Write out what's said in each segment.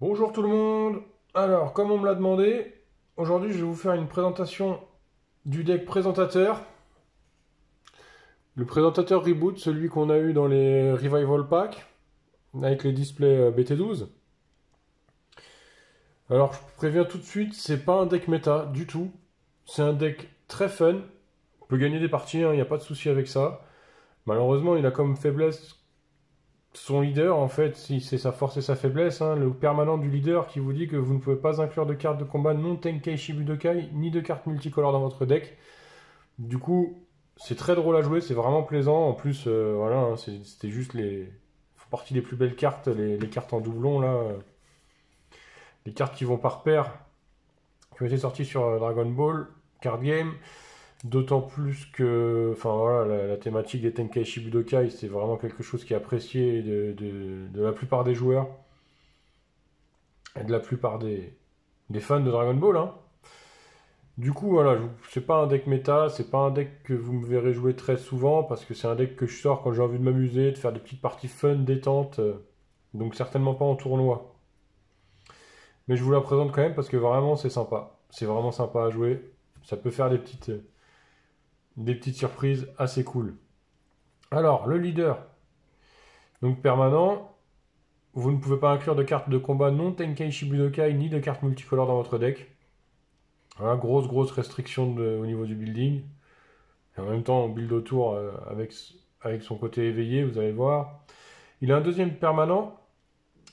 Bonjour tout le monde. Alors, comme on me l'a demandé, aujourd'hui je vais vous faire une présentation du deck présentateur. Le présentateur Reboot, celui qu'on a eu dans les Revival Pack, avec les displays BT12. Alors, je préviens tout de suite, c'est pas un deck méta du tout. C'est un deck très fun. On peut gagner des parties, il n'y a pas de souci avec ça. Malheureusement, il a comme faiblesse son leader, en fait, si c'est sa force et sa faiblesse, hein, le permanent du leader qui vous dit que vous ne pouvez pas inclure de cartes de combat non Tenkei Shibudokai ni de cartes multicolores dans votre deck. Du coup, c'est très drôle à jouer, c'est vraiment plaisant. En plus, voilà, hein, c'était juste les. Font partie des plus belles cartes, les cartes en doublon, là. Les cartes qui vont par paire, qui ont été sorties sur Dragon Ball, Card Game. D'autant plus que, enfin voilà, la thématique des Tenkaichi Budokai, c'est vraiment quelque chose qui est apprécié de la plupart des joueurs et de la plupart des fans de Dragon Ball, hein. Du coup, voilà, c'est pas un deck méta, c'est pas un deck que vous me verrez jouer très souvent parce que c'est un deck que je sors quand j'ai envie de m'amuser, de faire des petites parties fun, détente, donc certainement pas en tournoi. Mais je vous la présente quand même parce que vraiment c'est sympa, c'est vraiment sympa à jouer, ça peut faire des petites surprises assez cool. Alors, le leader, donc permanent, vous ne pouvez pas inclure de cartes de combat non Tenkaichi Budokai ni de cartes multicolores dans votre deck. Voilà, grosse restriction au niveau du building. Et en même temps, on build autour avec son côté éveillé, vous allez voir. Il a un deuxième permanent.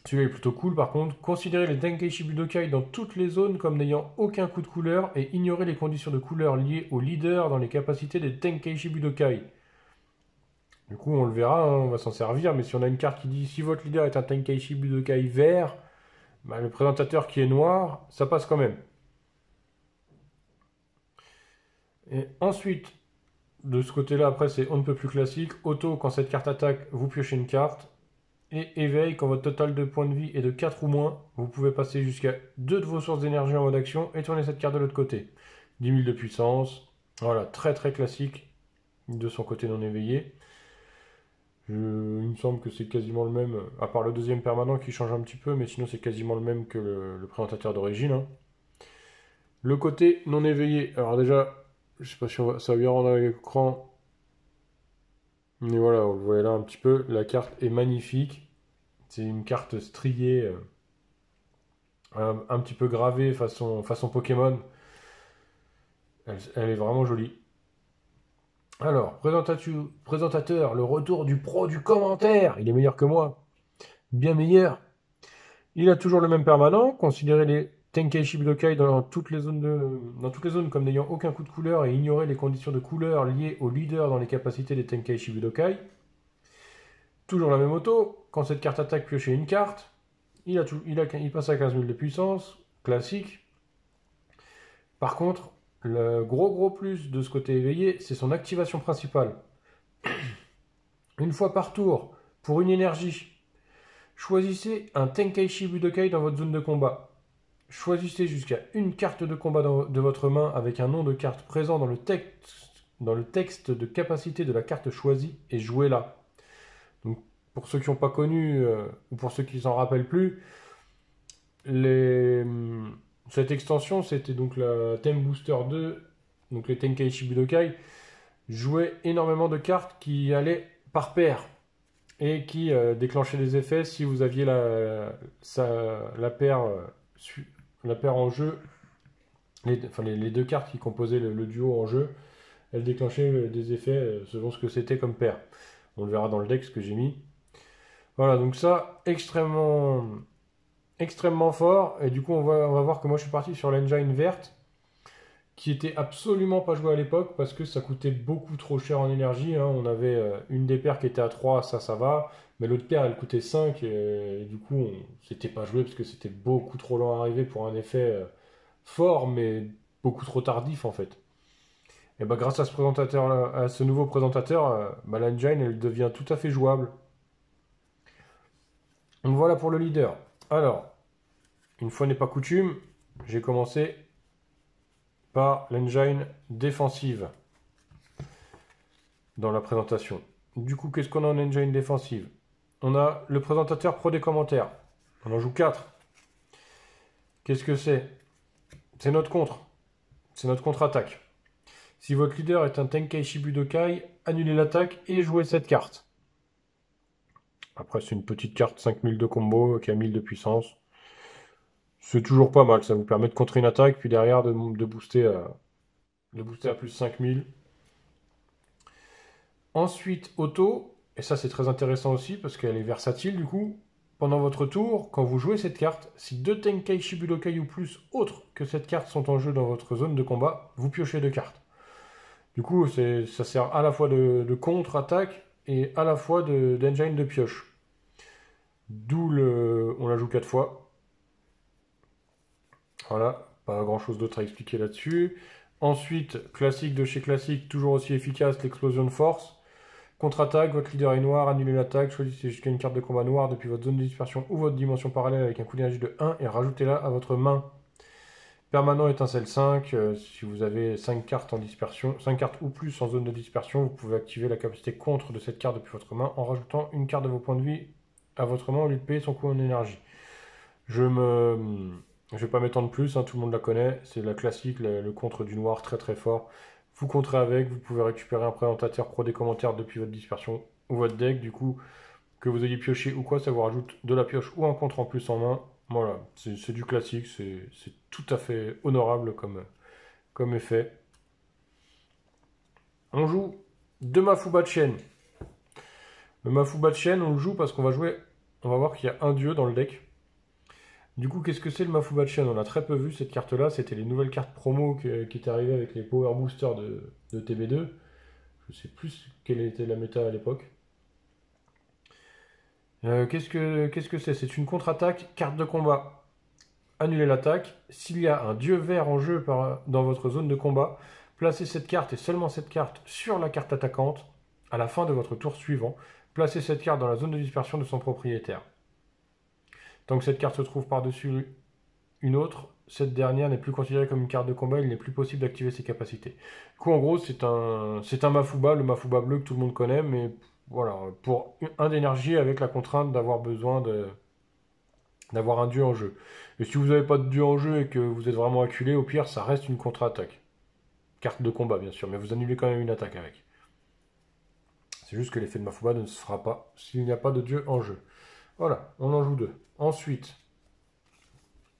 Celui-là est plutôt cool par contre. Considérez les Tenkaichi Budokai dans toutes les zones comme n'ayant aucun coup de couleur et ignorez les conditions de couleur liées au leader dans les capacités des Tenkaichi Budokai. Du coup, on le verra, hein, on va s'en servir, mais si on a une carte qui dit si votre leader est un Tenkaichi Budokai vert, bah, le présentateur qui est noir, ça passe quand même. Et ensuite, de ce côté-là, après, c'est on ne peut plus classique. Auto, quand cette carte attaque, vous piochez une carte. Et éveil, quand votre total de points de vie est de 4 ou moins, vous pouvez passer jusqu'à 2 de vos sources d'énergie en mode action et tourner cette carte de l'autre côté. 10 000 de puissance. Voilà, très classique de son côté non éveillé. Il me semble que c'est quasiment le même, à part le deuxième permanent qui change un petit peu, mais sinon c'est quasiment le même que le présentateur d'origine, hein. Le côté non éveillé, alors déjà, je sais pas si ça va bien rendre à l'écran, mais voilà, vous le voyez là un petit peu, la carte est magnifique. C'est une carte striée, un petit peu gravée façon Pokémon. Elle est vraiment jolie. Alors, présentateur, le retour du pro du commentaire. Il est meilleur que moi. Bien meilleur. Il a toujours le même permanent. Considérez les Tenkaichi Budokai dans toutes les zones comme n'ayant aucun coup de couleur et ignorer les conditions de couleur liées au leader dans les capacités des Tenkaichi Budokai. Toujours la même auto. Quand cette carte attaque, piochez une carte. Il passe à 15 000 de puissance. Classique. Par contre, le gros plus de ce côté éveillé, c'est son activation principale. Une fois par tour, pour une énergie, choisissez un Tenkaichi Budokai dans votre zone de combat. Choisissez jusqu'à une carte de combat de votre main avec un nom de carte présent dans le texte de capacité de la carte choisie et jouez-la. Donc, pour ceux qui n'ont pas connu ou pour ceux qui s'en rappellent plus, les, cette extension c'était donc la Theme Booster 2, donc les Tenkaichi Budokai, jouaient énormément de cartes qui allaient par paire et qui déclenchaient des effets si vous aviez la paire, la paire en jeu, les deux cartes qui composaient le duo en jeu, elles déclenchaient des effets selon ce que c'était comme paire. On le verra dans le deck ce que j'ai mis. Voilà, donc ça, extrêmement fort. Et du coup, on va voir que moi je suis parti sur l'engine verte qui était absolument pas joué à l'époque parce que ça coûtait beaucoup trop cher en énergie, hein. On avait une des paires qui était à 3, ça va, mais l'autre paire elle coûtait 5 et du coup c'était pas joué parce que c'était beaucoup trop lent à arriver pour un effet fort mais beaucoup trop tardif en fait. Et bah grâce à ce présentateur à ce nouveau présentateur, bah, l'engine elle devient tout à fait jouable. Donc voilà pour le leader. Alors, une fois n'est pas coutume, j'ai commencé par l'engine défensive dans la présentation. Du coup, qu'est-ce qu'on a en engine défensive? On a le présentateur pro des commentaires. On en joue 4. Qu'est-ce que c'est? C'est notre contre. C'est notre contre-attaque. Si votre leader est un Tenkaichi Budokai, annulez l'attaque et jouez cette carte. Après, c'est une petite carte 5000 de combo qui a 1000 de puissance. C'est toujours pas mal, ça vous permet de contrer une attaque, puis derrière de booster à plus 5000. Ensuite, auto, et ça c'est très intéressant aussi parce qu'elle est versatile du coup. Pendant votre tour, quand vous jouez cette carte, si deux Tenkaichi Budokai ou plus autres que cette carte sont en jeu dans votre zone de combat, vous piochez deux cartes. Du coup, ça sert à la fois de contre-attaque et à la fois d'engine de pioche. D'où on la joue 4 fois. Voilà, pas grand chose d'autre à expliquer là-dessus. Ensuite, classique de chez classique, toujours aussi efficace, l'explosion de force. Contre-attaque, votre leader est noir, annulez l'attaque, choisissez jusqu'à une carte de combat noire depuis votre zone de dispersion ou votre dimension parallèle avec un coût d'énergie de 1 et rajoutez-la à votre main. Permanent étincelle 5, si vous avez 5 cartes en dispersion, 5 cartes ou plus en zone de dispersion, vous pouvez activer la capacité contre de cette carte depuis votre main en rajoutant une carte de vos points de vie à votre main au lieu de payer son coût en énergie. Je vais pas m'étendre plus, hein, tout le monde la connaît, c'est la classique, le contre du noir très très fort. Vous contrez avec, vous pouvez récupérer un présentateur pro des commentaires depuis votre dispersion ou votre deck, du coup, que vous ayez pioché ou quoi, ça vous rajoute de la pioche ou un contre en plus en main. Voilà, c'est du classique, c'est tout à fait honorable comme effet. On joue deux Mafuba-Chen. Le Mafuba-Chen, on le joue parce qu'on va jouer, on va voir qu'il y a un dieu dans le deck. Du coup, qu'est-ce que c'est le Mafuba-Chen? On a très peu vu cette carte-là, c'était les nouvelles cartes promo qui étaient arrivées avec les Power Boosters de TB2. Je sais plus quelle était la méta à l'époque. Qu'est-ce que c'est? C'est une contre-attaque, carte de combat. Annulez l'attaque. S'il y a un dieu vert en jeu dans votre zone de combat, placez cette carte et seulement cette carte sur la carte attaquante à la fin de votre tour suivant. Placez cette carte dans la zone de dispersion de son propriétaire. Tant que cette carte se trouve par-dessus une autre, cette dernière n'est plus considérée comme une carte de combat, il n'est plus possible d'activer ses capacités. Du coup, en gros, c'est un Mafuba, le Mafuba bleu que tout le monde connaît, mais voilà, pour un d'énergie avec la contrainte d'avoir besoin d'avoir un dieu en jeu. Et si vous n'avez pas de dieu en jeu et que vous êtes vraiment acculé, au pire, ça reste une contre-attaque. Carte de combat, bien sûr, mais vous annulez quand même une attaque avec. C'est juste que l'effet de Mafuba ne se fera pas s'il n'y a pas de dieu en jeu. Voilà, on en joue deux. Ensuite,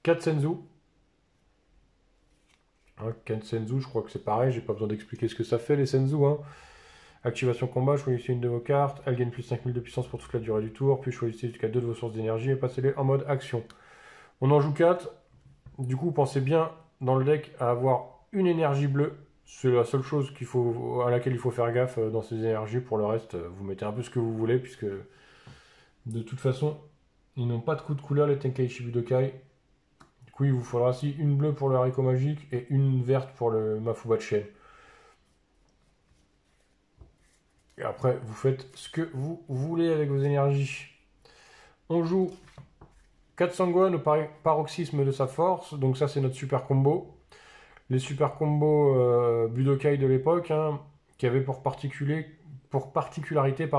4 Senzu. Hein, 4 Senzu, je crois que c'est pareil, j'ai pas besoin d'expliquer ce que ça fait les Senzu. Hein. Activation combat, choisissez une de vos cartes, elle gagne plus 5000 de puissance pour toute la durée du tour, puis choisissez jusqu'à 2 de vos sources d'énergie et passez-les en mode action. On en joue 4, du coup pensez bien dans le deck à avoir une énergie bleue, c'est la seule chose à laquelle il faut faire gaffe dans ces énergies, pour le reste vous mettez un peu ce que vous voulez, puisque de toute façon ils n'ont pas de coup de couleur les Tenkaichi Budokai. Du coup il vous faudra aussi une bleue pour le haricot magique et une verte pour le Mafuba-Chen. Et après, vous faites ce que vous voulez avec vos énergies. On joue 4 Sangwon au paroxysme de sa force. Donc ça, c'est notre super combo. Les super combos Budokai de l'époque, hein, qui avaient pour particularité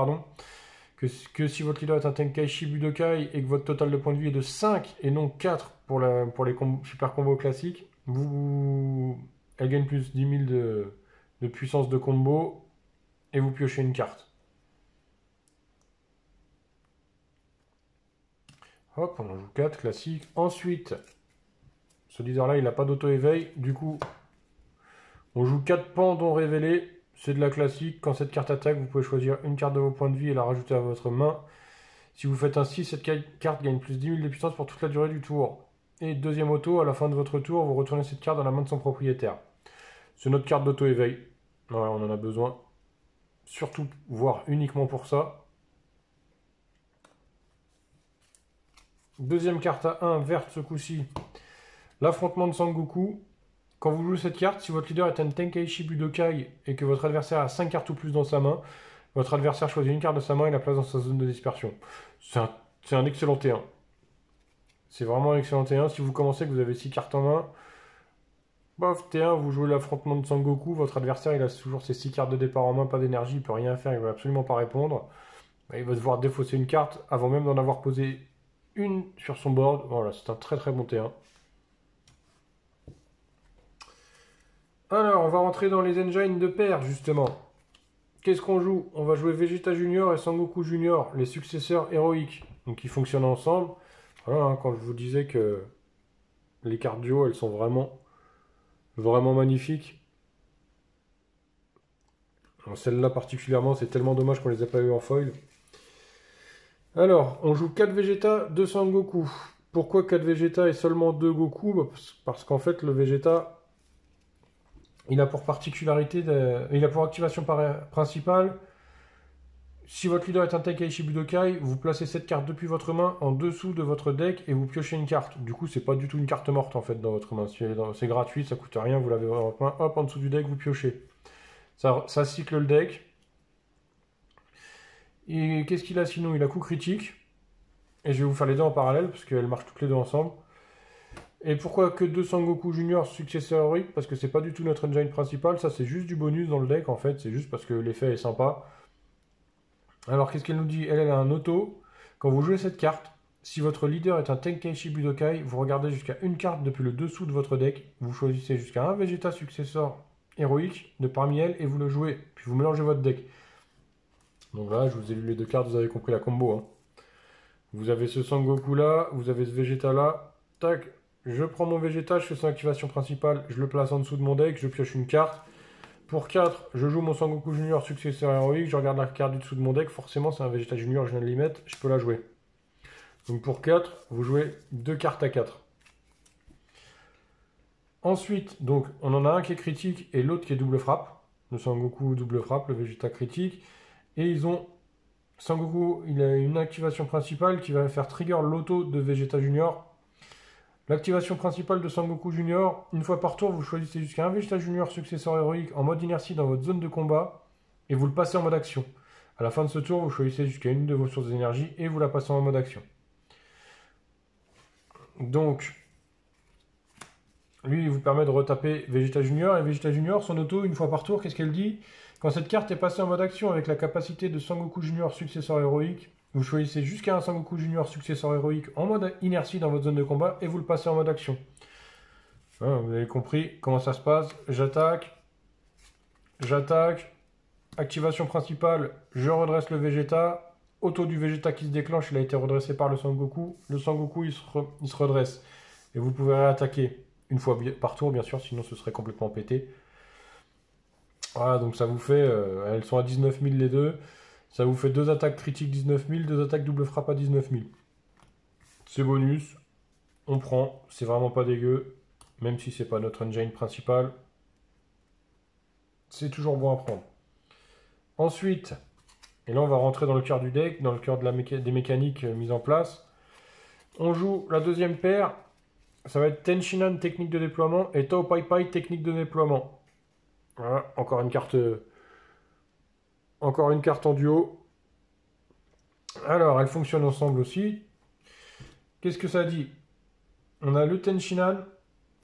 que si votre leader est un Tenkaichi Budokai et que votre total de points de vie est de 5 et non 4 pour les super combos classiques, elle gagne plus 10 000 de puissance de combo. Et vous piochez une carte. Hop, on en joue 4, classique. Ensuite, ce leader-là, il n'a pas d'auto-éveil. Du coup, on joue 4 pendons révélés. C'est de la classique. Quand cette carte attaque, vous pouvez choisir une carte de vos points de vie et la rajouter à votre main. Si vous faites ainsi, cette carte gagne plus 10 000 de puissance pour toute la durée du tour. Et deuxième auto, à la fin de votre tour, vous retournez cette carte dans la main de son propriétaire. C'est notre carte d'auto-éveil. Voilà, on en a besoin. Surtout, voire uniquement pour ça. Deuxième carte à 1, verte ce coup-ci. L'affrontement de Sangoku. Quand vous jouez cette carte, si votre leader est un Tenkaichi Budokai et que votre adversaire a 5 cartes ou plus dans sa main, votre adversaire choisit une carte de sa main et la place dans sa zone de dispersion. C'est un excellent T1. C'est vraiment un excellent T1. Si vous commencez que vous avez 6 cartes en main, bof, T1, vous jouez l'affrontement de Sangoku, votre adversaire il a toujours ses 6 cartes de départ en main, pas d'énergie, il peut rien faire, il va absolument pas répondre. Il va devoir défausser une carte avant même d'en avoir posé une sur son board. Voilà, c'est un très très bon T1. Alors, on va rentrer dans les engines de paire, justement. Qu'est-ce qu'on joue? On va jouer Vegeta Junior et Sangoku Junior, les successeurs héroïques. Donc, ils fonctionnent ensemble. Voilà, hein, quand je vous disais que les cartes duo, elles sont vraiment magnifiques. Celle-là particulièrement, c'est tellement dommage qu'on les a pas eu en foil. Alors, on joue 4 Vegeta, 2 Sangoku. Pourquoi 4 Vegeta et seulement 2 Goku? Parce qu'en fait, le Vegeta, il a pour particularité, il a pour activation principale, si votre leader est un Tenkaichi Budokai, vous placez cette carte depuis votre main en dessous de votre deck et vous piochez une carte. Du coup, c'est pas du tout une carte morte en fait dans votre main. C'est gratuit, ça coûte rien, vous l'avez dans votre main, hop, en dessous du deck, vous piochez. Ça cycle le deck. Et qu'est-ce qu'il a sinon? Il a coup critique. Et je vais vous faire les deux en parallèle parce qu'elles marchent toutes les deux ensemble. Et pourquoi que 2 Sangoku Junior successeur héroïque? Parce que c'est pas du tout notre engine principal, ça c'est juste du bonus dans le deck en fait, c'est juste parce que l'effet est sympa. Alors qu'est-ce qu'elle nous dit? Elle a un auto. Quand vous jouez cette carte, si votre leader est un Tenkaichi Budokai, vous regardez jusqu'à une carte depuis le dessous de votre deck, vous choisissez jusqu'à un Vegeta successeur héroïque de parmi elles et vous le jouez, puis vous mélangez votre deck. Donc là, je vous ai lu les deux cartes, vous avez compris la combo. Hein. Vous avez ce Sangoku là, vous avez ce Vegeta là. Tac, je prends mon Vegeta, je fais son activation principale, je le place en dessous de mon deck, je pioche une carte. Pour 4, je joue mon Sangoku Junior successeur héroïque, je regarde la carte du dessous de mon deck, forcément c'est un Vegeta Junior, je viens de l'y mettre, je peux la jouer. Donc pour 4, vous jouez 2 cartes à 4. Ensuite, donc on en a un qui est critique et l'autre qui est double frappe. Le Sangoku double frappe, le Vegeta critique. Et ils ont Sangoku, il a une activation principale qui va faire trigger l'auto de Vegeta Junior. L'activation principale de Sangoku Junior, une fois par tour, vous choisissez jusqu'à un Vegeta Junior successeur héroïque en mode inertie dans votre zone de combat et vous le passez en mode action. À la fin de ce tour, vous choisissez jusqu'à une de vos sources d'énergie et vous la passez en mode action. Donc, lui, il vous permet de retaper Vegeta Junior. Et Vegeta Junior, son auto, une fois par tour, qu'est-ce qu'elle dit? Quand cette carte est passée en mode action avec la capacité de Sangoku Junior successeur héroïque, vous choisissez jusqu'à un Sangoku Junior successeur héroïque en mode inertie dans votre zone de combat et vous le passez en mode action. Hein, vous avez compris comment ça se passe. J'attaque. Activation principale, je redresse le Vegeta. Auto du Vegeta qui se déclenche, il a été redressé par le Sangoku. Le Sangoku, il se redresse. Et vous pouvez réattaquer une fois par tour, bien sûr, sinon ce serait complètement pété. Voilà, donc ça vous fait... elles sont à 19 000 les deux. Ça vous fait 2 attaques critiques 19 000, 2 attaques double frappe à 19 000. C'est bonus. On prend. C'est vraiment pas dégueu. Même si c'est pas notre engine principal. C'est toujours bon à prendre. Ensuite, et là on va rentrer dans le cœur du deck, dans le cœur des mécaniques mises en place. On joue la deuxième paire. Ça va être Tenshinhan technique de déploiement et Tao Pai Pai technique de déploiement. Voilà, encore une carte en duo. Alors, elles fonctionnent ensemble aussi. Qu'est-ce que ça dit? On a le Tenshinhan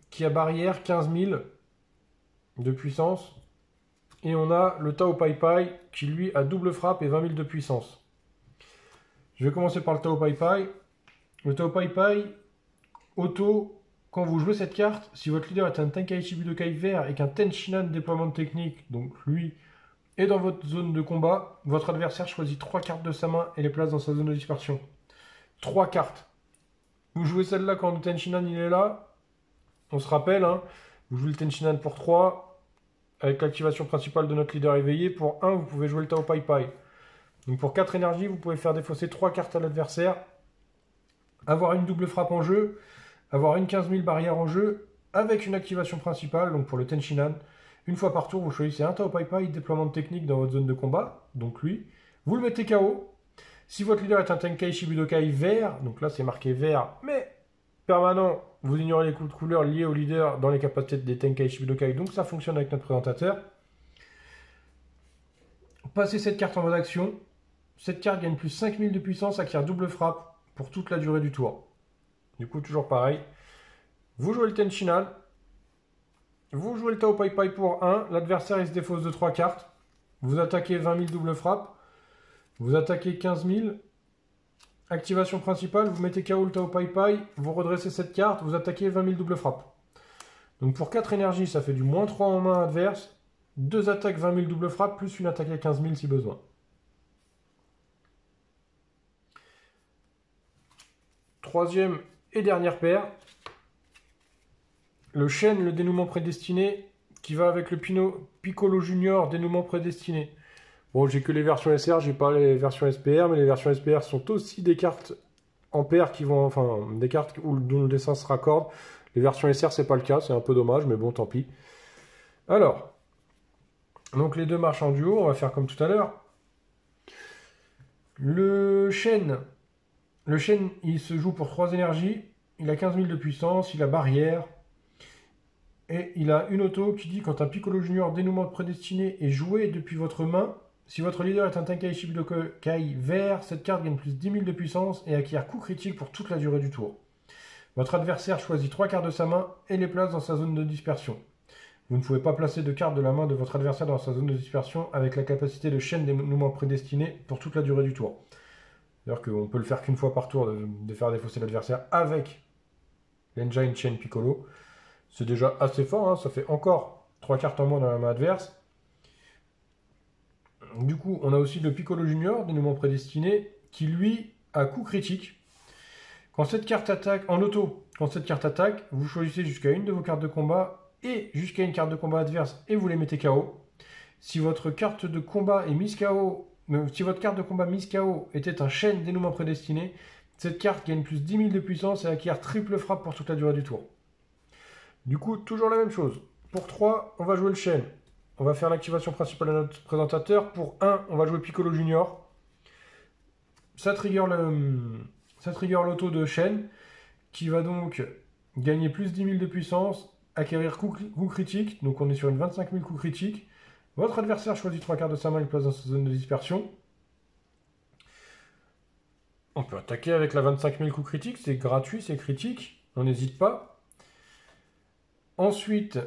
qui a barrière 15 000 de puissance. Et on a le Tao Pai Pai qui lui a double frappe et 20 000 de puissance. Je vais commencer par le Tao Pai Pai. Le Tao Pai Pai, auto, quand vous jouez cette carte, si votre leader est un Tenkaichi Budokai vert et qu'un Tenshinhan déploiement de technique, donc lui, est dans votre zone de combat, votre adversaire choisit 3 cartes de sa main et les place dans sa zone de dispersion. 3 cartes. Vous jouez celle-là quand le Tenshinhan il est là. On se rappelle, hein, vous jouez le Tenshinhan pour 3. Avec l'activation principale de notre leader éveillé. Pour 1, vous pouvez jouer le Tao Pai Pai. Donc pour 4 énergies, vous pouvez faire défausser 3 cartes à l'adversaire. Avoir une double frappe en jeu. Avoir une 15 000 barrières en jeu. Avec une activation principale, donc pour le Tenshinhan. Une fois par tour, vous choisissez un Tao Pai Pai, déploiement de technique dans votre zone de combat. Donc lui. Vous le mettez KO. Si votre leader est un Tenkaichi Budokai vert, donc là c'est marqué vert, mais permanent, vous ignorez les coups de couleur liés au leader dans les capacités des Tenkaichi Budokai, donc ça fonctionne avec notre présentateur. Passez cette carte en mode action. Cette carte gagne plus 5000 de puissance, acquiert double frappe pour toute la durée du tour. Du coup, toujours pareil. Vous jouez le Tenshinhan. Vous jouez le Tao Pai Pai pour 1. L'adversaire, il se défausse de 3 cartes. Vous attaquez 20 000 double frappe. Vous attaquez 15 000. Activation principale, vous mettez KO le Tao Pai Pai. Vous redressez cette carte. Vous attaquez 20 000 double frappe. Donc pour 4 énergies, ça fait du moins 3 en main adverse, 2 attaques 20 000 double frappe, plus une attaque à 15 000 si besoin. Troisième et dernière paire, le chêne, le dénouement prédestiné, qui va avec le Piccolo Junior, dénouement prédestiné. Bon, j'ai que les versions SR, j'ai pas les versions SPR, mais les versions SPR sont aussi des cartes en paire qui vont, enfin, des cartes dont le dessin se raccorde. Les versions SR, c'est pas le cas, c'est un peu dommage, mais bon, tant pis. Alors, donc les deux marchent en duo, on va faire comme tout à l'heure. Le chêne, il se joue pour 3 énergies, il a 15 000 de puissance, il a barrière, et il a une auto qui dit quand un Piccolo Junior dénouement prédestiné est joué depuis votre main, si votre leader est un Tenkaichi Budokai vert, cette carte gagne plus 10 000 de puissance et acquiert coup critique pour toute la durée du tour. Votre adversaire choisit 3 cartes de sa main et les place dans sa zone de dispersion. Vous ne pouvez pas placer de cartes de la main de votre adversaire dans sa zone de dispersion avec la capacité de chaîne dénouement prédestiné pour toute la durée du tour. C'est-à-dire qu'on peut le faire qu'une fois par tour de faire défausser l'adversaire avec l'Engine Chain Piccolo. C'est déjà assez fort, hein, ça fait encore 3 cartes en moins dans la main adverse. Du coup, on a aussi le Piccolo Junior, dénouement prédestiné, qui lui a coup critique. Quand cette carte attaque, en auto, quand cette carte attaque, vous choisissez jusqu'à une de vos cartes de combat et jusqu'à une carte de combat adverse et vous les mettez KO. Si votre carte de combat est mise KO, si votre carte de combat mise KO était un chêne dénouement prédestiné, cette carte gagne plus 10 000 de puissance et acquiert triple frappe pour toute la durée du tour. Du coup, toujours la même chose. Pour 3, on va jouer le chêne. On va faire l'activation principale de notre présentateur. Pour 1, on va jouer Piccolo Junior. Ça trigger l'auto de chêne qui va donc gagner plus 10 000 de puissance, acquérir coup critique. Donc on est sur une 25 000 coups critiques. Votre adversaire choisit 3 cartes de sa main et place dans sa zone de dispersion. On peut attaquer avec la 25 000 coups critiques. C'est gratuit, c'est critique. On n'hésite pas. Ensuite,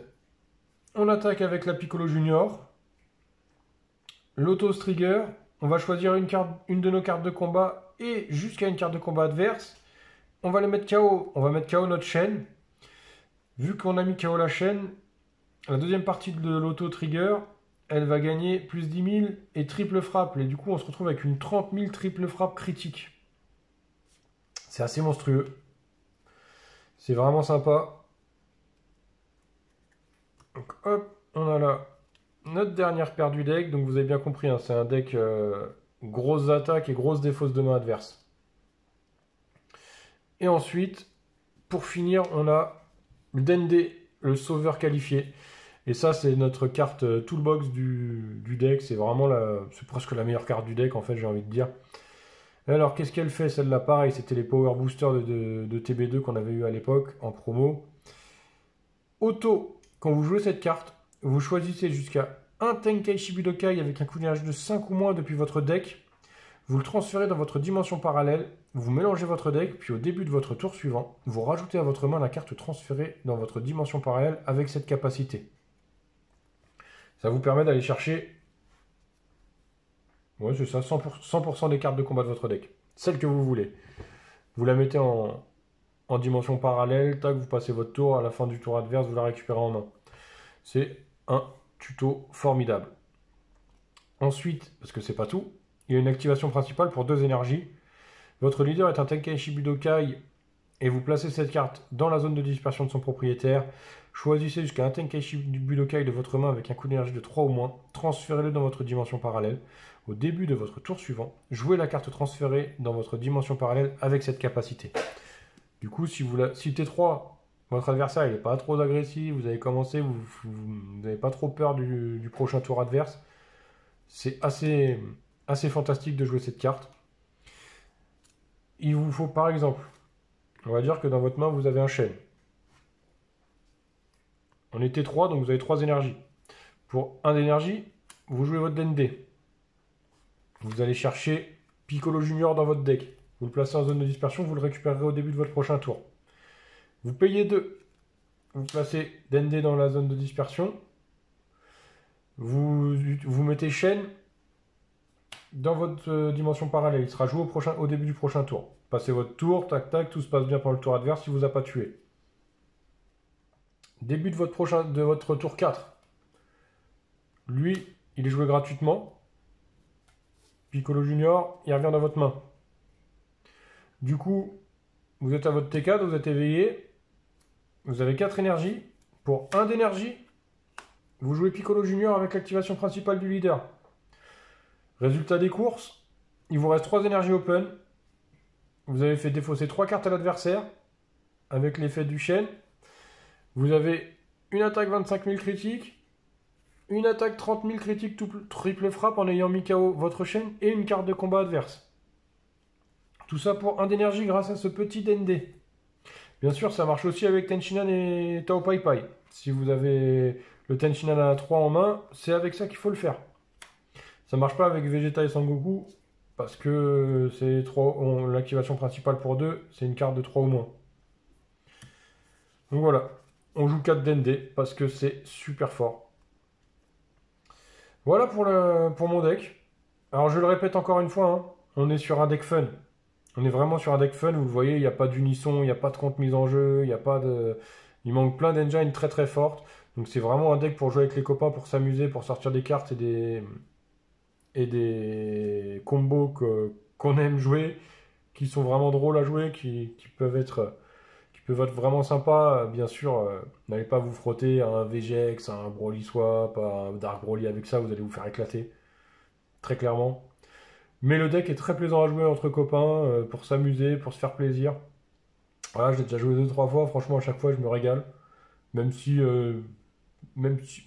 on attaque avec la Piccolo Junior. L'auto trigger. On va choisir une de nos cartes de combat et jusqu'à une carte de combat adverse. On va les mettre KO. On va mettre KO notre chaîne. Vu qu'on a mis KO la chaîne, la deuxième partie de l'auto trigger, elle va gagner plus 10 000 et triple frappe. Et du coup, on se retrouve avec une 30 000 triple frappe critique. C'est assez monstrueux. C'est vraiment sympa. Donc hop, on a là notre dernière paire du deck. Donc vous avez bien compris, hein, c'est un deck grosses attaques et grosses défausses de main adverse. Et ensuite, pour finir, on a Dende, le sauveur qualifié. Et ça, c'est notre carte toolbox du deck. C'est vraiment c'est presque la meilleure carte du deck, en fait, j'ai envie de dire. Et alors, qu'est-ce qu'elle fait, celle-là? Pareil, c'était les Power Boosters de TB2 qu'on avait eu à l'époque, en promo. Auto, quand vous jouez cette carte, vous choisissez jusqu'à un Tenkaichi Budokai avec un coup d'énergie de 5 ou moins depuis votre deck. Vous le transférez dans votre dimension parallèle, vous mélangez votre deck, puis au début de votre tour suivant, vous rajoutez à votre main la carte transférée dans votre dimension parallèle avec cette capacité. Ça vous permet d'aller chercher, ouais, c'est ça, 100% des cartes de combat de votre deck. Celle que vous voulez. Vous la mettez en dimension parallèle, tac, vous passez votre tour, à la fin du tour adverse, vous la récupérez en main. C'est un tuto formidable. Ensuite, parce que c'est pas tout, il y a une activation principale pour 2 énergies. Votre leader est un Tenkaichi Budokai et vous placez cette carte dans la zone de dispersion de son propriétaire. Choisissez jusqu'à un Tenkaichi Budokai de votre main avec un coup d'énergie de 3 ou moins. Transférez-le dans votre dimension parallèle. Au début de votre tour suivant, jouez la carte transférée dans votre dimension parallèle avec cette capacité. Du coup, si T3, votre adversaire n'est pas trop agressif, vous avez commencé, vous n'avez pas trop peur du prochain tour adverse, c'est assez fantastique de jouer cette carte. Il vous faut par exemple, on va dire que dans votre main vous avez un chêne. On est T3, donc vous avez 3 énergies. Pour 1 d'énergie, vous jouez votre Dende. Vous allez chercher Piccolo Junior dans votre deck. Vous le placez en zone de dispersion, vous le récupérerez au début de votre prochain tour. Vous payez 2. Vous placez Dende dans la zone de dispersion. Vous mettez chêne dans votre dimension parallèle. Il sera joué au début du prochain tour. Passez votre tour, tac tac, tout se passe bien pendant le tour adverse, il ne vous a pas tué. début de votre tour 4. Lui, il est joué gratuitement. Piccolo Junior, il revient dans votre main. Du coup, vous êtes à votre T4, vous êtes éveillé. Vous avez 4 énergies. Pour 1 d'énergie, vous jouez Piccolo Junior avec l'activation principale du leader. Résultat des courses, il vous reste 3 énergies open. Vous avez fait défausser 3 cartes à l'adversaire avec l'effet du chêne. Vous avez une attaque 25 000 critiques, une attaque 30 000 critiques triple frappe en ayant mis KO votre chaîne et une carte de combat adverse. Tout ça pour 1 d'énergie grâce à ce petit Dende. Bien sûr, ça marche aussi avec Tenshinhan et Tao Pai Pai. Si vous avez le Tenshinhan à 3 en main, c'est avec ça qu'il faut le faire. Ça marche pas avec Vegeta et Sangoku, parce que c'est l'activation principale pour 2, c'est une carte de 3 ou moins. Donc voilà, on joue 4 Dende, parce que c'est super fort. Voilà pour mon deck. Alors je le répète encore une fois, hein, on est sur un deck fun. On est vraiment sur un deck fun, vous le voyez, il n'y a pas d'unisson, il n'y a pas de compte mise en jeu, il n'y a pas de... Il manque plein d'engines très très fortes. Donc c'est vraiment un deck pour jouer avec les copains, pour s'amuser, pour sortir des cartes et des combos qu'on aime jouer, qui sont vraiment drôles à jouer, qui peuvent être vraiment sympas. Bien sûr, n'allez pas vous frotter à un VGX, à un Broly Swap, à un Dark Broly avec ça, vous allez vous faire éclater, très clairement. Mais le deck est très plaisant à jouer entre copains, pour s'amuser, pour se faire plaisir. Voilà, j'ai déjà joué 2-3 fois, franchement à chaque fois je me régale. Même si,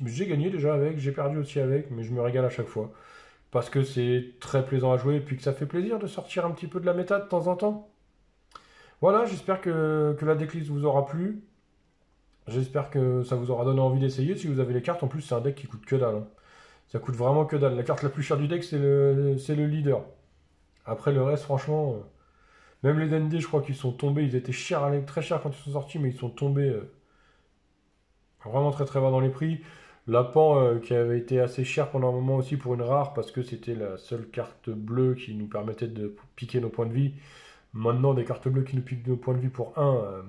j'ai gagné déjà avec, j'ai perdu aussi avec, mais je me régale à chaque fois. Parce que c'est très plaisant à jouer et puis que ça fait plaisir de sortir un petit peu de la méta de temps en temps. Voilà, j'espère que la decklist vous aura plu. J'espère que ça vous aura donné envie d'essayer. Si vous avez les cartes, en plus c'est un deck qui coûte que dalle, hein. Ça coûte vraiment que dalle. La carte la plus chère du deck, c'est le leader. Après le reste, franchement, même les DND, je crois qu'ils sont tombés. Ils étaient chers, très chers quand ils sont sortis, mais ils sont tombés vraiment très très bas dans les prix. La Pan qui avait été assez cher pendant un moment aussi pour une rare parce que c'était la seule carte bleue qui nous permettait de piquer nos points de vie. Maintenant, des cartes bleues qui nous piquent nos points de vie pour 1,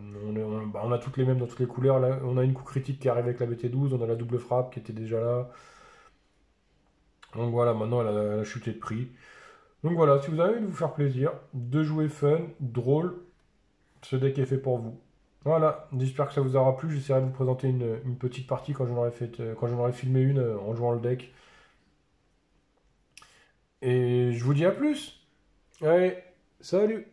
on a toutes les mêmes dans toutes les couleurs. Là, on a une coup critique qui arrive avec la BT12, on a la double frappe qui était déjà là. Donc voilà, maintenant elle a chuté de prix. Donc voilà, si vous avez envie de vous faire plaisir, de jouer fun, drôle, ce deck est fait pour vous. Voilà, j'espère que ça vous aura plu. J'essaierai de vous présenter une petite partie quand j'en aurai filmé une en jouant le deck. Et je vous dis à plus. Allez, salut!